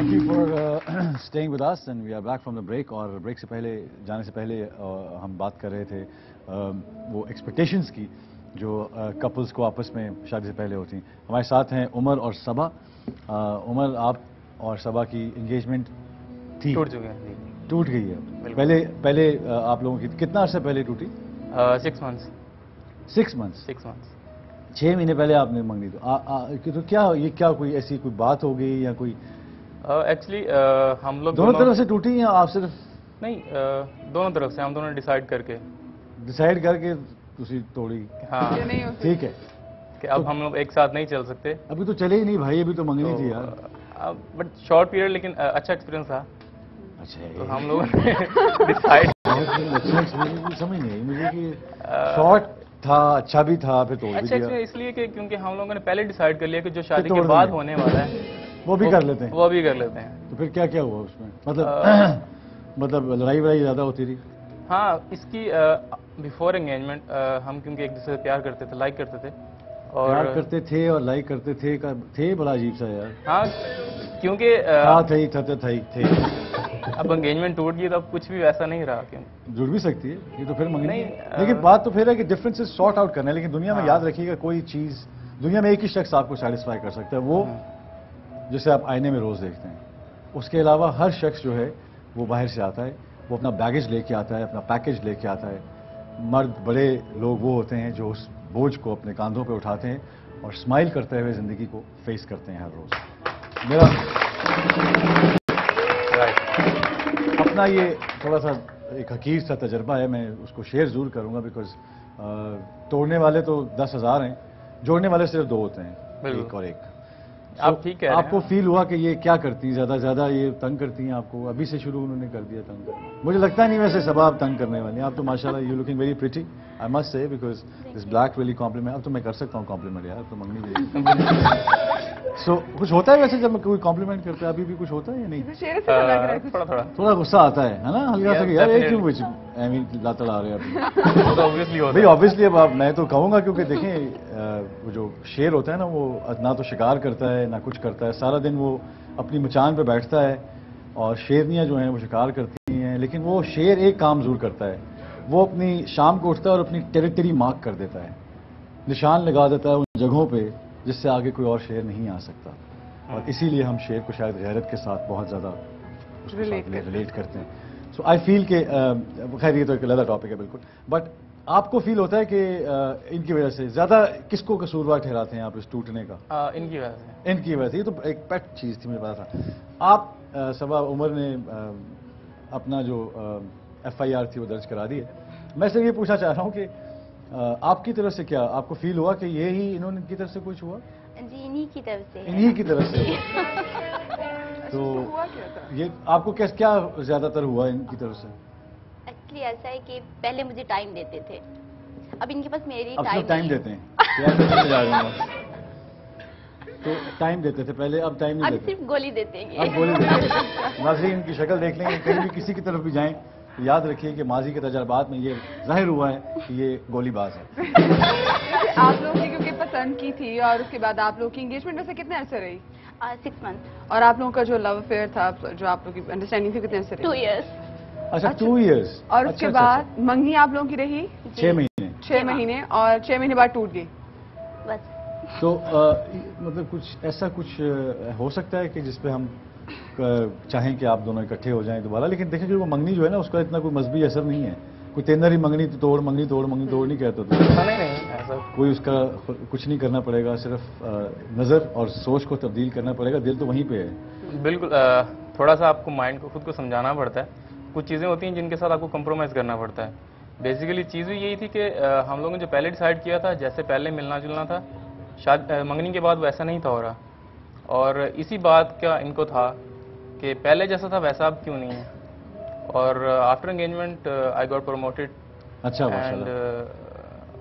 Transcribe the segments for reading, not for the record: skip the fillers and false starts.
Thank you for staying with us and we are back from the break. اور break سے پہلے جانے سے پہلے ہم بات کر رہے تھے وہ ایکسپیکٹیشنز کی جو کپلز کو آپس میں شادی سے پہلے ہوتی ہیں. ہمارے ساتھ ہیں عمر اور صبا. عمر، آپ اور صبا کی انگیجمنٹ تھی؟ ٹوٹ چکے ہیں. ٹوٹ گئی ہے. پہلے آپ لوگوں کی کتنا عرصہ پہلے ٹوٹی؟ 6 months. 6 months. 6 months. 6 مہینے پہلے آپ نے منگنی تو کیا یہ کیا کوئی ایسی کوئی بات ہو گئی یا کوئی؟ ایکچولی ہم لوگ دونوں طرف سے ٹوٹی یا آپ صرف؟ نہیں، دونوں طرف سے. ہم دونوں ڈیسائیڈ کر کے توڑی. ہاں ٹھیک ہے کہ اب ہم لوگ ایک ساتھ نہیں چل سکتے. ابھی تو چلے ہی نہیں بھائی، ابھی تو منگنی تھی یار. بٹ شارٹ پیریڈ لیکن اچھا ایکسپیرینس تھا. اچھا تو ہم لوگوں نے ڈیسائیڈ سمجھ نہیں مجھے کہ شارٹ تھا، اچھا بھی تھا، پھر توڑ بھی دیا. اس لیے کہ کیونکہ ہم لوگوں نے پہلے ڈیسائیڈ کر لیا کہ جو شادی کے بعد ہونے والا ہے وہ بھی کر لیتے ہیں. وہ بھی کر لیتے ہیں. تو پھر کیا ہوا اس میں؟ مطلب لڑائی وڑائی زیادہ ہوتی تھی؟ ہاں، اس کی بیفور انگیجمنٹ ہم کیونکہ ایک دوسرے سے پیار کرتے تھے، لائک کرتے تھے. پیار کرتے تھے اور لائک کرتے تھے بڑا عجیب سا یار. ہاں کیونکہ تھے. اب انگیجمنٹ ٹوٹ گئی تو اب کچھ بھی ویسا نہیں رہا. جڑ بھی سکتی ہے یہ تو پھر منگنی. لیکن بات تو پھر ہے کہ ڈفرینسز سارٹ آؤٹ کرنا ہے. لیکن دنیا میں یاد رکھیے گا کوئی چیز دنیا میں ایک ہی شخص آپ کو سیٹسفائی کر سکتا ہے، وہ جسے آپ آئینے میں روز دیکھتے ہیں. اس کے علاوہ ہر شخص جو ہے وہ باہر سے آتا ہے، وہ اپنا بیگیج لے کے آتا ہے، اپنا پیکیج لے کے آتا ہے. مرد بڑے لوگ وہ ہوتے ہیں جو اس بوجھ کو اپنے کاندھوں پہ اٹھاتے ہیں اور اسمائل کرتے ہوئے زندگی کو فیس کرتے ہیں ہر روز. میرا اپنا یہ تھوڑا سا ایک حقیر سا تجربہ ہے، میں اس کو شیئر ضرور کروں گا. بیکاز توڑنے والے تو 10,000 ہیں، جوڑنے والے صرف 2 ہوتے ہیں، ایک اور ایک. آپ ٹھیک ہے. آپ کو فیل ہوا کہ یہ کیا کرتی ہیں؟ زیادہ زیادہ یہ تنگ کرتی ہیں آپ کو؟ ابھی سے شروع انہوں نے کر دیا تنگ کرنا. مجھے لگتا نہیں ویسے سب آپ تنگ کرنے والے ہیں. آپ تو ماشاءاللہ you looking very pretty I must say, because this black really complement. اب تو میں کر سکتا ہوں کمپلیمنٹ یار، تو منگنی چاہیے. سو کچھ ہوتا ہے ویسے جب کوئی کمپلیمنٹ کرتا ہے؟ ابھی بھی کچھ ہوتا ہے یا نہیں؟ تھوڑا غصہ آتا ہے نا ہلکا سا کہ یار ایک کیوں ایویں لاتا آ رہے ہیں. بھائی آبویسلی اب میں تو کہوں گا کیونکہ دیکھیں وہ جو شیر ہوتا ہے نا وہ نہ تو شکار کرتا ہے نہ کچھ کرتا ہے. سارا دن وہ اپنی مچان پہ بیٹھتا ہے اور شیرنیاں جو ہیں وہ شکار کرتی ہیں. لیکن وہ شیر ایک کام ضرور کرتا ہے، وہ اپنی شام کو اٹھتا ہے اور اپنی ٹیریٹری مارک کر دیتا ہے، نشان لگا دیتا ہے ان جگہوں پہ جس سے آگے کوئی اور شیر نہیں آ سکتا. اور اسی لیے ہم شیر کو شاید غیرت کے ساتھ بہت زیادہ ریلیٹ کرتے ہیں. سو آئی فیل کہ خیر یہ تو ایک علیحدہ ٹاپک ہے بالکل. بٹ آپ کو فیل ہوتا ہے کہ ان کی وجہ سے زیادہ کس کو قصوروار ٹھہراتے ہیں آپ اس ٹوٹنے کا؟ ان کی وجہ سے. ان کی وجہ سے. یہ تو ایک پیٹ چیز تھی، مجھے پتا تھا. آپ صبا عمر نے اپنا جو FIR تھی وہ درج کرا دی ہے. میں سے یہ پوچھنا چاہ رہا ہوں کہ آپ کی طرف سے کیا آپ کو فیل ہوا کہ یہی انہوں نے کی طرف سے کچھ ہوا؟ جی انہی کی طرف سے. انہی کی طرف سے. تو یہ آپ کو کیا زیادہ تر ہوا ان کی طرف سے؟ ایکچولی ایسا ہے کہ پہلے مجھے ٹائم دیتے تھے، اب ان کے پاس میری ٹائم دیتے ہیں. تو ٹائم دیتے تھے پہلے، اب ٹائم نہیں دیتے، صرف گولی دیتے ہیں. اب گولی دیتے ہیں. ناظرین ان کی شکل دیکھ لیں، کہیں بھی کسی کی طرف بھی جائیں یاد رکھیے کہ ماضی کے تجربات میں یہ ظاہر ہوا ہے کہ یہ گولی باز ہے. آپ لوگوں نے کیونکہ پسند کی تھی اور اس کے بعد آپ لوگوں کی انگیجمنٹ میں سے کتنے عرصے رہی؟ 6 months. اور آپ لوگوں کا جو لو افیئر تھا، جو آپ لوگوں کی انڈرسٹینڈنگ تھی، کتنے عرصے رہی؟ 2 years. اچھا 2 years. اور اس کے بعد منگنی آپ لوگوں کی رہی 6 مہینے. 6 مہینے اور 6 مہینے بعد ٹوٹ گئی. بس. تو مطلب کچھ ایسا کچھ ہو سکتا ہے کہ جس پہ ہم چاہیں کہ آپ دونوں اکٹھے ہو جائیں دوبارہ. لیکن دیکھیں جو وہ منگنی جو ہے نا اس کا اتنا کوئی مذہبی اثر نہیں ہے. کوئی تینر ہی منگنی توڑ منگنی توڑ نہیں کہتا تو کوئی اس کا کچھ نہیں کرنا پڑے گا. صرف نظر اور سوچ کو تبدیل کرنا پڑے گا. دل تو وہیں پہ ہے. بالکل. تھوڑا سا آپ کو مائنڈ کو خود کو سمجھانا پڑتا ہے. کچھ چیزیں ہوتی ہیں جن کے ساتھ آپ کو کمپرومائز کرنا پڑتا ہے. بیسیکلی چیز بھی یہی تھی کہ ہم لوگوں نے جو پہلے ڈیسائیڈ کیا تھا، جیسے پہلے ملنا جلنا تھا، منگنی کے بعد ویسا نہیں تھا ہو رہا. اور اسی بات کا ان کو تھا کہ پہلے جیسا تھا ویسا اب کیوں نہیں ہے. اور after engagement I got promoted. اچھا and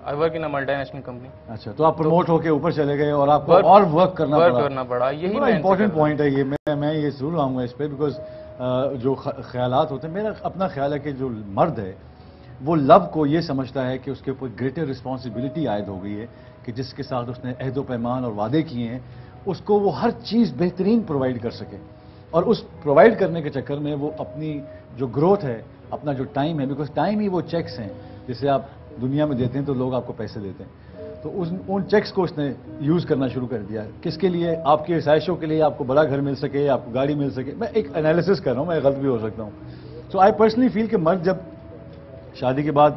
I work in a multinational company. اچھا تو آپ پروموٹ ہو کے اوپر چلے گئے اور آپ کو اور ورک کرنا پڑا. یہی امپورٹنٹ پوائنٹ ہے. یہ میں یہ ضرور آؤں گا اس پہ، بیکاز جو خیالات ہوتے ہیں، میرا اپنا خیال ہے کہ جو مرد ہے وہ لو کو یہ سمجھتا ہے کہ اس کے اوپر گریٹر رسپانسبلٹی عائد ہو گئی ہے کہ جس کے ساتھ اس نے عہد و پیمان اور وعدے کیے ہیں اس کو وہ ہر چیز بہترین پرووائڈ کر سکے. اور اس پرووائڈ کرنے کے چکر میں وہ اپنی جو گروتھ ہے، اپنا جو ٹائم ہے، بیکاز ٹائم ہی وہ چیکس ہیں جسے آپ دنیا میں دیتے ہیں تو لوگ آپ کو پیسے دیتے ہیں، تو ان چیکس کو اس نے یوز کرنا شروع کر دیا. کس کے لیے؟ آپ کی عائشوں کے لیے، آپ کو بڑا گھر مل سکے، آپ کو گاڑی مل سکے. میں ایک انالیسس کر رہا ہوں، میں غلط بھی ہو سکتا ہوں. سو آئی پرسنلی فیل کہ مرد جب شادی کے بعد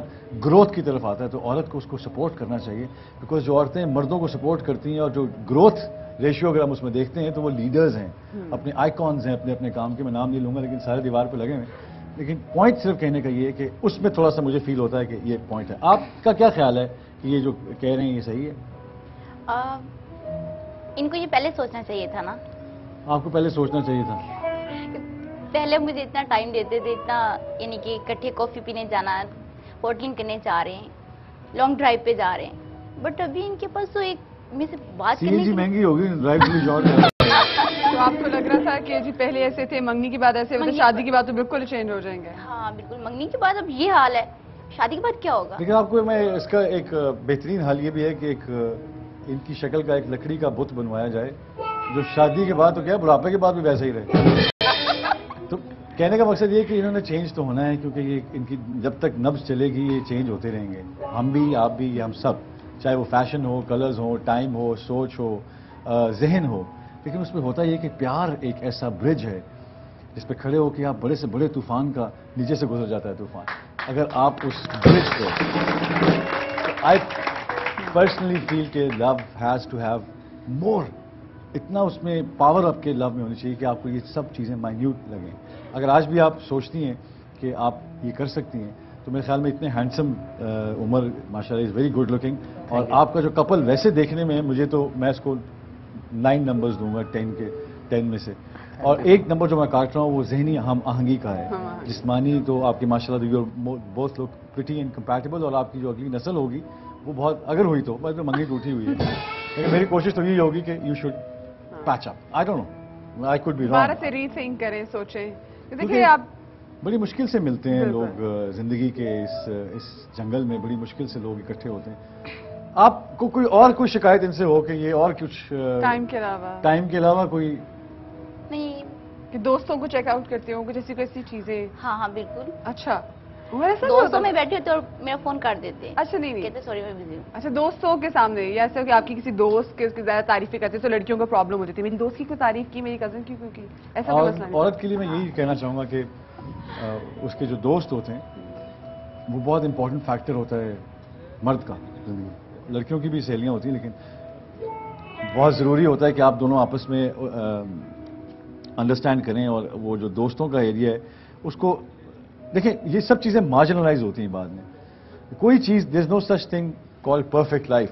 گروتھ کی طرف آتا ہے تو عورت کو اس کو سپورٹ کرنا چاہیے، بیکاز جو عورتیں مردوں کو سپورٹ کرتی ہیں اور جو گروتھ ریشیو اگر ہم اس میں دیکھتے ہیں تو وہ لیڈرز ہیں، اپنے آئیکونز ہیں اپنے کام کے. میں نام نہیں لوں گا لیکن سارے دیوار پہ لگے ہوئے ہیں. لیکن پوائنٹ صرف کہنے کا یہ ہے کہ اس میں تھوڑا سا مجھے فیل ہوتا ہے کہ یہ پوائنٹ ہے. آپ کا کیا خیال ہے کہ یہ جو کہہ رہے ہیں یہ صحیح ہے؟ ان کو یہ پہلے سوچنا چاہیے تھا نا. آپ کو پہلے سوچنا چاہیے تھا. پہلے مجھے اتنا ٹائم دیتے تھے، اتنا یعنی کہ اکٹھے کافی پینے جانا، ہوٹلنگ کرنے جا رہے ہیں، لانگ ڈرائیو پہ جا رہے ہیں. بٹ ابھی ان کے پاس تو ایک میں سے بات سی کرنے این جی کی مہنگی ہوگی، ڈرائیو کے لیے جاؤ. تو آپ کو لگ رہا تھا کہ جی پہلے ایسے تھے، منگنی کی بعد ایسے ہوتے، شادی کی بعد تو بالکل چینج ہو جائیں گے. ہاں بالکل، منگنی کے بعد اب یہ حال ہے، شادی کے بعد کیا ہوگا؟ لیکن آپ کو میں اس کا ایک بہترین حل یہ بھی ہے کہ ایک ان کی شکل کا ایک لکڑی کا بت بنوایا جائے جو شادی کے بعد تو کیا بڑھاپے کے بعد بھی ویسا ہی رہے. تو کہنے کا مقصد یہ ہے کہ انہوں نے چینج تو ہونا ہے، کیونکہ یہ ان کی جب تک نبض چلے گی یہ چینج ہوتے رہیں گے. ہم بھی، آپ بھی، یہ ہم سب، چاہے وہ فیشن ہو، کلرز ہو، ٹائم ہو، سوچ ہو، ذہن ہو. لیکن اس میں ہوتا یہ کہ پیار ایک ایسا برج ہے جس پہ کھڑے ہو کے آپ بڑے سے بڑے طوفان کا نیچے سے گزر جاتا ہے طوفان. اگر آپ اس برج کو، آئی پرسنلی فیل کہ لو ہیز ٹو ہیو مور، اتنا اس میں پاور آپ کے لو میں ہونی چاہیے کہ آپ کو یہ سب چیزیں مائنیوٹ لگیں. اگر آج بھی آپ سوچتی ہیں کہ آپ یہ کر سکتی ہیں تو میرے خیال میں اتنے ہینڈسم عمر ماشاءاللہ از ویری گڈ لکنگ. اور آپ کا جو کپل ویسے دیکھنے میں مجھے تو میں اس کو 9 نمبرز دوں گا 10 میں سے. اور ایک نمبر جو میں کاٹ رہا ہوں وہ ذہنی ہم آہنگی کا ہے. جسمانی تو آپ کی ماشاءاللہ بہت لوگ پریٹی اینڈ کمپیٹیبل، اور آپ کی جو اگلی نسل ہوگی وہ بہت، اگر ہوئی تو بس منگنی ٹوٹی ہوئی ہے. لیکن میری کوشش تو یہی ہوگی کہ you should patch up. I don't know, I could be دوبارہ رانگ. سے ری تھنک کریں، سوچیں. دیکھیے آپ بڑی مشکل سے ملتے ہیں لوگ زندگی کے اس جنگل میں، بڑی مشکل سے لوگ اکٹھے ہوتے ہیں. آپ کو کوئی شکایت ان سے ہو کہ یہ اور کچھ ٹائم کے علاوہ کوئی نہیں کہ دوستوں کو چیک آؤٹ کرتے ہوں، کچھ ایسی چیزیں؟ ہاں بالکل. اچھا، دوستوں میں بیٹھے ہوتے اور میرا فون کر دیتے. اچھا نہیں کہتے سوری میں بزی ہوں. اچھا، دوستوں کے سامنے یا ایسا کہ آپ کی کسی دوست کے اس کی زیادہ تعریفیں کرتے تو لڑکیوں کو پرابلم ہو جاتی ہے، میری دوست کی کوئی تعریف کی، میری کزن کی کوئی کی، ایسا کوئی مسئلہ نہیں؟ عورت کے لیے میں یہی کہنا چاہوں گا کہ اس کے جو دوست ہوتے ہیں وہ بہت امپورٹنٹ فیکٹر ہوتا ہے مرد کا زندگی. لڑکیوں کی بھی سہیلیاں ہوتی ہیں لیکن بہت ضروری ہوتا ہے کہ آپ دونوں آپس میں انڈرسٹینڈ کریں. اور وہ جو دوستوں کا ایریا ہے اس کو دیکھیں، یہ سب چیزیں مارجنلائز ہوتی ہیں بعد میں. کوئی چیز، دیر از نو سچ تھنگ کال پرفیکٹ لائف.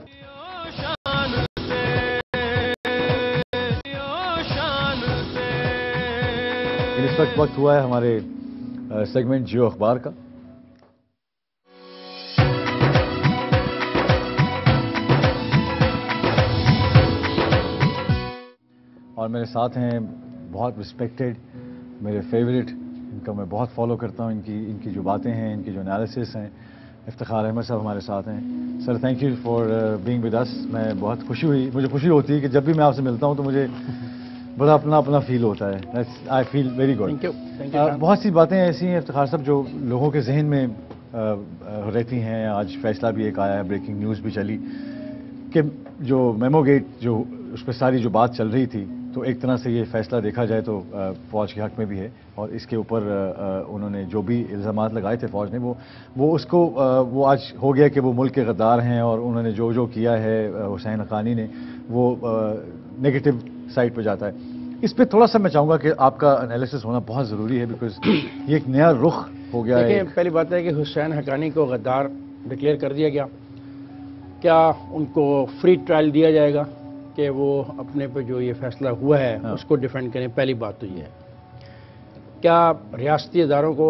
اس وقت ہوا ہے ہمارے سیگمنٹ جیو اخبار کا. اور میرے ساتھ ہیں بہت رسپیکٹڈ، میرے فیوریٹ، ان کا میں بہت فالو کرتا ہوں، ان کی جو باتیں ہیں، ان کی جو انالیسس ہیں. افتخار احمد صاحب ہمارے ساتھ ہیں. Sir thank you for being with us. میں بہت مجھے خوشی ہوتی ہے کہ جب بھی میں آپ سے ملتا ہوں تو مجھے بڑا اپنا فیل ہوتا ہے. آئی فیل ویری گڈ. بہت سی باتیں ایسی ہیں افتخار صاحب جو لوگوں کے ذہن میں رہتی ہیں. آج فیصلہ بھی ایک آیا ہے، بریکنگ نیوز بھی چلی کہ جو میمو گیٹ جو اس پہ ساری جو بات چل رہی تھی، تو ایک طرح سے یہ فیصلہ دیکھا جائے تو فوج کے حق میں بھی ہے. اور اس کے اوپر انہوں نے جو بھی الزامات لگائے تھے فوج نے، وہ اس کو وہ آج ہو گیا کہ وہ ملک کے غدار ہیں. اور انہوں نے جو کیا ہے حسین حقانی نے، وہ نیگیٹو سائڈ پہ جاتا ہے. اس پہ تھوڑا سا میں چاہوں گا کہ آپ کا انالیسس ہونا بہت ضروری ہے، بیکاز یہ ایک نیا رخ ہو گیا ہے. پہلی بات ہے کہ حسین حقانی کو غدار ڈکلیئر کر دیا گیا. کیا ان کو فری ٹرائل دیا جائے گا کہ وہ اپنے پہ جو یہ فیصلہ ہوا ہے اس کو ڈیفینڈ کریں؟ پہلی بات تو یہ ہے. کیا ریاستی اداروں کو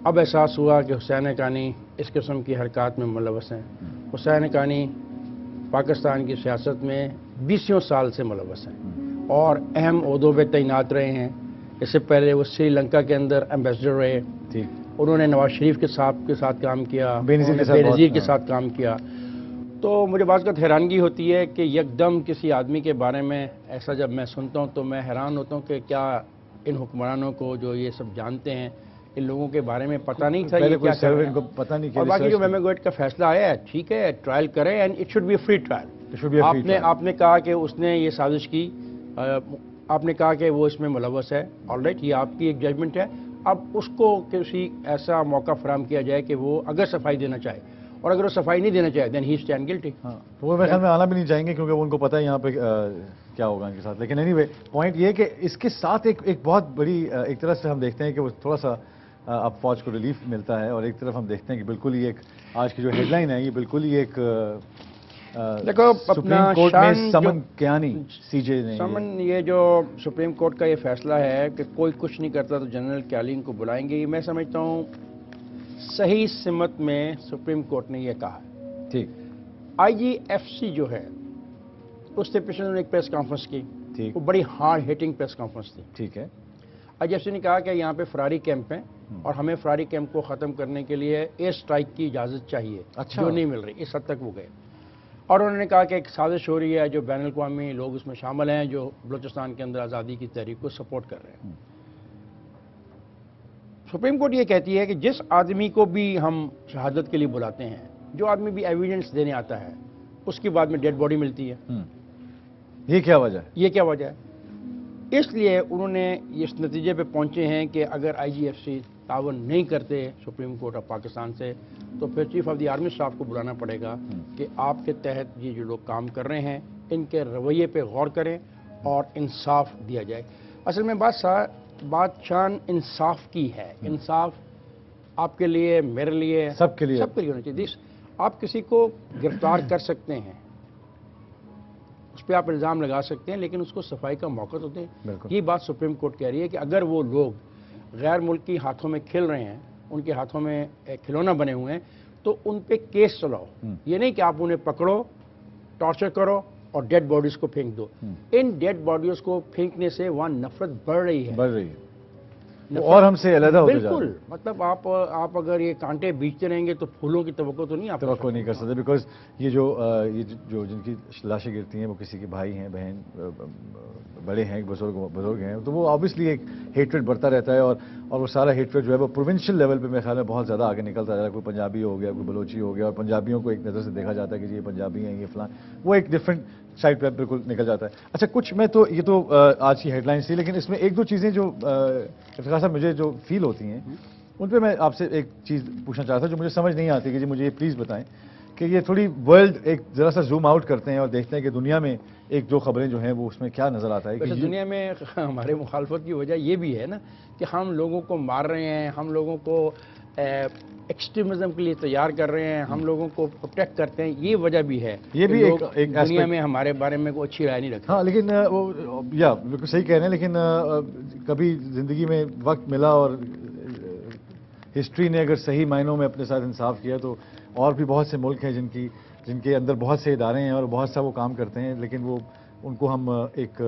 اب احساس ہوا کہ حسین حقانی اس قسم کی حرکات میں ملوث ہیں؟ حسین حقانی پاکستان کی سیاست میں 20 سال سے ملوث ہیں اور اہم عہدوں پہ تعینات رہے ہیں. اس سے پہلے وہ سری لنکا کے اندر ایمبیسڈر رہے. انہوں نے نواز شریف کے ساتھ کام کیا، بے نظیر کے ساتھ کام کیا. تو مجھے بعض وقت حیرانگی ہوتی ہے کہ یکدم کسی آدمی کے بارے میں ایسا جب میں سنتا ہوں تو میں حیران ہوتا ہوں کہ کیا ان حکمرانوں کو جو یہ سب جانتے ہیں، ان لوگوں کے بارے میں پتہ نہیں تھا پہلے یہ کوئی کیا کر سروے رہے ان کو ہیں. پتہ نہیں اور باقی جو میمیگویٹ کا فیصلہ آیا ہے ٹھیک ہے، ٹرائل کریں and it should be a free trial. آپ نے کہا کہ اس نے یہ سازش کی، آپ نے کہا کہ وہ اس میں ملوث ہے، آل رائٹ، یہ آپ کی ایک ججمنٹ ہے. اب اس کو کسی ایسا موقع فراہم کیا جائے کہ وہ اگر صفائی دینا چاہے، اور اگر وہ صفائی نہیں دینا چاہے دین ہی اسٹینڈ گلٹی. ہاں تو وہ میرے خیال میں آنا بھی نہیں چاہیں گے کیونکہ ان کو پتہ ہے یہاں پہ کیا ہوگا ان کے ساتھ. لیکن اینی وے پوائنٹ یہ ہے کہ اس کے ساتھ ایک بہت بڑی ایک طرح سے ہم دیکھتے ہیں کہ وہ تھوڑا سا اب فوج کو ریلیف ملتا ہے، اور ایک طرف ہم دیکھتے ہیں کہ بالکل ہی ایک آج کی جو ہیڈ لائن ہے یہ بالکل ہی ایک دیکھو سپریم کورٹ میں سمن کیانی سی جے نے سمن یہ جو سپریم کورٹ کا یہ فیصلہ ہے کہ کوئی کچھ نہیں کرتا تو جنرل کیلین کو بلائیں گے، یہ میں سمجھتا ہوں صحیح سمت میں سپریم کورٹ نے یہ کہا. ٹھیک. آئی جی ایف سی جو ہے اس سے پچھلے دنوں ایک پریس کانفرنس کی، ٹھیک وہ بڑی ہارڈ ہیٹنگ پریس کانفرنس تھی. ٹھیک ہے. آئی جی ایف سی نے کہا کہ یہاں پہ فراری کیمپ ہیں اور ہمیں فراری کیمپ کو ختم کرنے کے لیے ایئر سٹرائک کی اجازت چاہیے، اچھا. جو نہیں مل رہی. اس حد تک وہ گئے. اور انہوں نے کہا کہ ایک سازش ہو رہی ہے جو بین الاقوامی لوگ اس میں شامل ہیں جو بلوچستان کے اندر آزادی کی تحریک کو سپورٹ کر رہے ہیں. سپریم کورٹ یہ کہتی ہے کہ جس آدمی کو بھی ہم شہادت کے لیے بلاتے ہیں، جو آدمی بھی ایویڈنس دینے آتا ہے، اس کی بعد میں ڈیڈ باڈی ملتی ہے. یہ کیا وجہ ہے؟ یہ کیا وجہ ہے؟ اس لیے انہوں نے اس نتیجے پہ پہنچے ہیں کہ اگر آئی جی ایف سی تعاون نہیں کرتے سپریم کورٹ آف پاکستان سے تو پھر chief of the army staff کو بلانا پڑے گا کہ آپ کے تحت یہ جو لوگ کام کر رہے ہیں ان کے رویے پہ غور کریں اور انصاف دیا جائے. اصل میں بات شان انصاف کی ہے. انصاف آپ کے لیے، میرے لیے، سب کے لیے ہونا چاہیے. آپ کسی کو گرفتار کر سکتے ہیں، اس پہ آپ الزام لگا سکتے ہیں، لیکن اس کو صفائی کا موقع تو دیں. یہ بات سپریم کورٹ کہہ رہی ہے کہ اگر وہ لوگ غیر ملکی ہاتھوں میں کھیل رہے ہیں، ان کے ہاتھوں میں کھلونا بنے ہوئے ہیں، تو ان پہ کیس چلاؤ. یہ نہیں کہ آپ انہیں پکڑو، ٹارچر کرو اور ڈیڈ باڈیز کو پھینک دو. ان ڈیڈ باڈیز کو پھینکنے سے وہاں نفرت بڑھ رہی ہے. اور ہم سے علیحدہ ہوتے جا رہے ہیں. بالکل. مطلب آپ اگر یہ کانٹے بیچتے رہیں گے تو پھولوں کی توقع تو نہیں آپ توقع نہیں کر سکتے، بیکاز یہ جو جن کی لاشیں گرتی ہیں وہ کسی کے بھائی ہیں، بہن، بڑے ہیں، بزرگ ہیں، تو وہ آبویسلی ایک ہیٹریڈ بڑھتا رہتا ہے. اور وہ سارا ہیٹریڈ جو ہے وہ پروونشل لیول پہ میرے خیال میں بہت زیادہ آگے نکلتا جا رہا ہے. کوئی پنجابی ہو گیا، کوئی بلوچی ہو گیا، اور پنجابیوں کو ایک نظر سے دیکھا جاتا ہے کہ یہ پنجابی ہیں، یہ فلاں، وہ ایک ڈفرینٹ سائڈ پہ بالکل نکل جاتا ہے. اچھا کچھ یہ تو آج کی ہیڈ لائنس تھی، لیکن اس میں ایک دو چیزیں جو ارتقا صاحب مجھے جو فیل ہوتی ہیں ان پہ میں آپ سے ایک چیز پوچھنا چاہتا تھا جو مجھے سمجھ نہیں آتی کہ جی مجھے یہ پلیز بتائیں کہ یہ تھوڑی ورلڈ ایک ذرا سا زوم آؤٹ کرتے ہیں اور دیکھتے ہیں کہ دنیا میں ایک دو خبریں جو ہیں وہ اس میں کیا نظر آتا ہے. کہ دنیا میں ہمارے مخالفت کی وجہ یہ بھی ہے نا کہ ہم لوگوں کو مار رہے ہیں، ہم لوگوں کو ایکسٹریمزم کے لیے تیار کر رہے ہیں، ہم لوگوں کو پروٹیکٹ کرتے ہیں. یہ وجہ بھی ہے، یہ بھی ایک دنیا میں ہمارے بارے میں کوئی اچھی رائے نہیں رکھتے. ہاں لیکن بالکل صحیح کہہ رہے ہیں، لیکن کبھی زندگی میں وقت ملا اور ہسٹری نے اگر صحیح معنوں میں اپنے ساتھ انصاف کیا تو اور بھی بہت سے ملک ہیں جن کے اندر بہت سے ادارے ہیں اور بہت سا وہ کام کرتے ہیں، لیکن وہ ان کو ہم ایک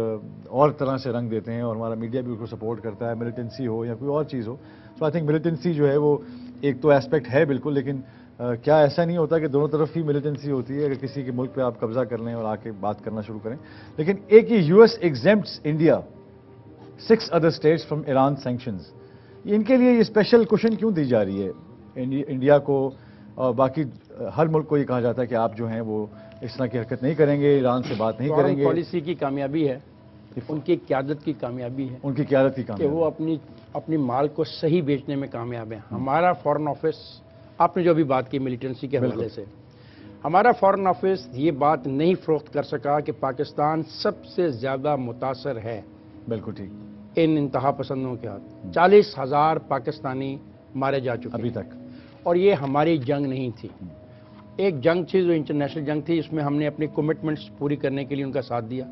اور طرح سے رنگ دیتے ہیں اور ہمارا میڈیا بھی اس کو سپورٹ کرتا ہے، ملیٹنسی ہو یا کوئی اور چیز ہو. سو آئی تھنک ملیٹنسی جو ہے وہ ایک تو ایسپیکٹ ہے بالکل، لیکن کیا ایسا نہیں ہوتا کہ دونوں طرف ہی ملیٹنسی ہوتی ہے؟ اگر کسی کے ملک پہ آپ قبضہ کر لیں اور آ کے بات کرنا شروع کریں. لیکن ایک یہ U S exempts India 6 other states from Iran sanctions, ان کے لیے یہ اسپیشل کوشن کیوں دی جا رہی ہے انڈیا کو؟ اور باقی ہر ملک کو یہ کہا جاتا ہے کہ آپ جو ہیں وہ اس طرح کی حرکت نہیں کریں گے، ایران سے بات نہیں کریں گے. پالیسی کی کامیابی ہے، ان کی قیادت کی کامیابی ہے، ان کی قیادت کی کہ کامیابی وہ اپنی مال کو صحیح بیچنے میں کامیاب ہیں. ہمارا فارن آفس، آپ نے جو بھی بات کی ملیٹنسی کے حوالے سے، ہمارا فارن آفس یہ بات نہیں فروخت کر سکا کہ پاکستان سب سے زیادہ متاثر ہے. بالکل ٹھیک. ان انتہا پسندوں کے ہاتھ 40,000 پاکستانی مارے جا چکے ابھی تک، اور یہ ہماری جنگ نہیں تھی. ایک جنگ تھی جو انٹرنیشنل جنگ تھی، اس میں ہم نے اپنی کمٹمنٹس پوری کرنے کے لیے ان کا ساتھ دیا.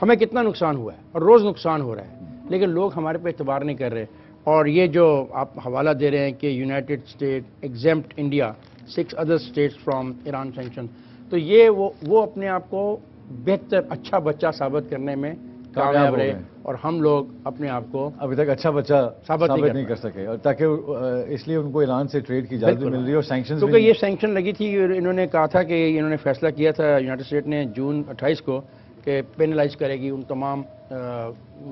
ہمیں کتنا نقصان ہوا ہے اور روز نقصان ہو رہا ہے، لیکن لوگ ہمارے پہ اعتبار نہیں کر رہے. اور یہ جو آپ حوالہ دے رہے ہیں کہ united state exempt India 6 other states from Iran sanction, تو یہ وہ اپنے آپ کو بہتر اچھا بچہ ثابت کرنے میں کامیاب رہے، اور ہم لوگ اپنے آپ کو ابھی تک اچھا بچہ ثابت نہیں کر سکے، اور تاکہ اس لیے ان کو ایران سے ٹریڈ کی اجازت مل رہی ہے اور سینکشنز کیونکہ یہ سینکشن لگی تھی. انہوں نے کہا تھا کہ انہوں نے فیصلہ کیا تھا یونائٹڈ اسٹیٹ نے جون 28 کو کہ پینلائز کرے گی ان تمام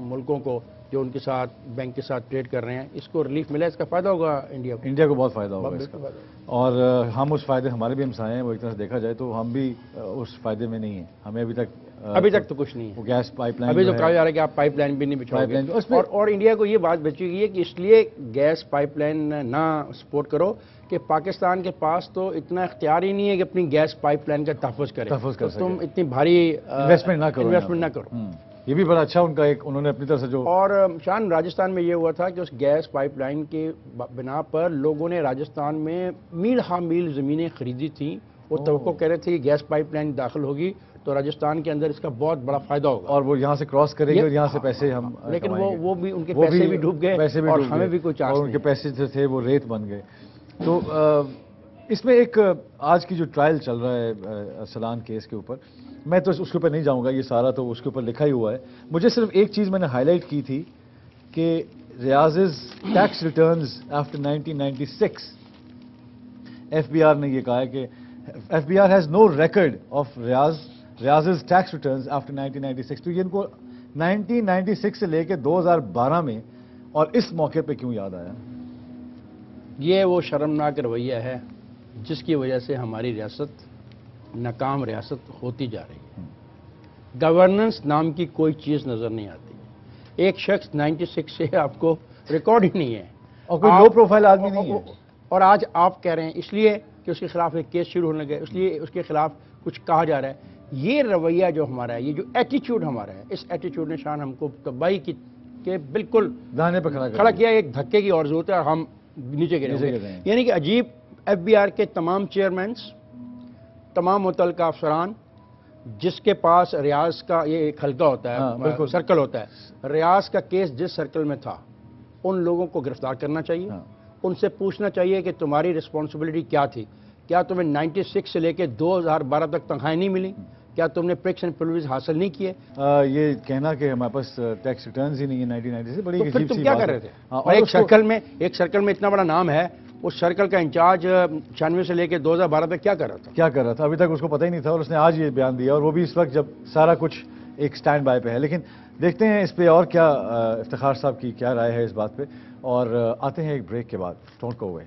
ملکوں کو جو ان کے ساتھ بینک کے ساتھ ٹریڈ کر رہے ہیں، اس کو ریلیف ملا، اس کا فائدہ ہوگا انڈیا کو؟ انڈیا کو بہت فائدہ ہوگا اس کا، بالکل فائدہ اور ہم اس فائدے، ہمارے بھی ہمسائے ہیں وہ ایک طرح سے دیکھا جائے تو ہم بھی اس فائدے میں نہیں ہیں. ہمیں ابھی تک تو کچھ نہیں ہے. وہ گیس پائپ لائن ابھی تو کہا جا رہا ہے کہ آپ پائپ لائن بھی نہیں بچھاؤ گے، اور انڈیا کو یہ بات بچی ہوئی ہے کہ اس لیے گیس پائپ لائن نہ سپورٹ کرو کہ پاکستان کے پاس تو اتنا اختیار ہی نہیں ہے کہ اپنی گیس پائپ لائن کا تحفظ کرے. کر سکے. تم اتنی بھاری انویسٹمنٹ نہ کرو. یہ بھی بڑا اچھا ان کا ایک انہوں نے اپنی طرف سے جو. اور شان راجستھان میں یہ ہوا تھا کہ اس گیس پائپ لائن کے بنا پر لوگوں نے راجستھان میں میل ہا میل زمینیں خریدی تھیں. وہ توقع کہہ رہے تھے کہ گیس پائپ لائن داخل ہوگی تو راجستھان کے اندر اس کا بہت بڑا فائدہ ہوگا، اور وہ یہاں سے کراس کرے گی اور یہاں سے پیسے ہم لیکن وہ بھی ان کے پیسے بھی ڈوب گئے اور ہمیں بھی کوئی چانس نہیں. ان کے پیسے جو تھے وہ ریت بن گئے. تو اس میں ایک آج کی جو ٹرائل چل رہا ہے ارسلان کیس کے اوپر، میں تو اس کے اوپر نہیں جاؤں گا، یہ سارا تو اس کے اوپر لکھا ہی ہوا ہے. مجھے صرف ایک چیز میں نے ہائی لائٹ کی تھی کہ Riaz's tax returns after 1996. F B R نے یہ کہا ہے کہ F B R has no record of Riaz's tax returns after 1996. تو یہ ان کو 1996 سے لے کے 2012 میں اور اس موقع پہ کیوں یاد آیا؟ یہ وہ شرمناک رویہ ہے جس کی وجہ سے ہماری ریاست ناکام ریاست ہوتی جا رہی ہے. گورننس نام کی کوئی چیز نظر نہیں آتی. ایک شخص 96 سے آپ کو ریکارڈ ہی نہیں ہے اور کوئی لو پروفائل آدمی نہیں ہے. اور آج آپ کہہ رہے ہیں اس لیے کہ اس کے خلاف ایک کیس شروع ہونے لگے، اس لیے اس کے خلاف کچھ کہا جا رہا ہے. یہ رویہ جو ہمارا ہے، یہ جو ایٹیچیوڈ ہمارا ہے، اس ایٹیچیوڈ نے شان ہم کو تباہی کی کہ بالکل دانے پہ کھڑا کیا. ایک دھکے کی اور ضرورت ہے اور ہم نیچے گرے ہیں. یعنی کہ عجیب ایف بی آر کے تمام چیئرمینس، تمام متعلقہ افسران جس کے پاس ریاض کا یہ ایک حلقہ ہوتا ہے، سرکل ہوتا ہے، ریاض کا کیس جس سرکل میں تھا ان لوگوں کو گرفتار کرنا چاہیے. ان سے پوچھنا چاہیے کہ تمہاری رسپانسبلٹی کیا تھی. کیا تمہیں 96 سے لے کے 2012 تک تنخواہیں نہیں ملی؟ کیا تم نے پریکس اینڈ پرویز حاصل نہیں کیے؟ یہ کہنا کہ ہمارے پاس ٹیکس ریٹرنز ہی نہیں ہے 1990 سے، بڑی عجیب سی بات ہے. تم کیا کر رہے تھے؟ ایک سرکل میں اتنا بڑا نام ہے، اس سرکل کا انچارج 96 سے لے کے 2012 تک کیا کر رہا تھا؟ ابھی تک اس کو پتہ ہی نہیں تھا، اور اس نے آج یہ بیان دیا، اور وہ بھی اس وقت جب سارا کچھ ایک سٹینڈ بائی پہ ہے. لیکن دیکھتے ہیں اس پہ اور کیا افتخار صاحب کی کیا رائے ہے اس بات پہ، اور آتے ہیں ایک بریک کے بعد. Don't go away.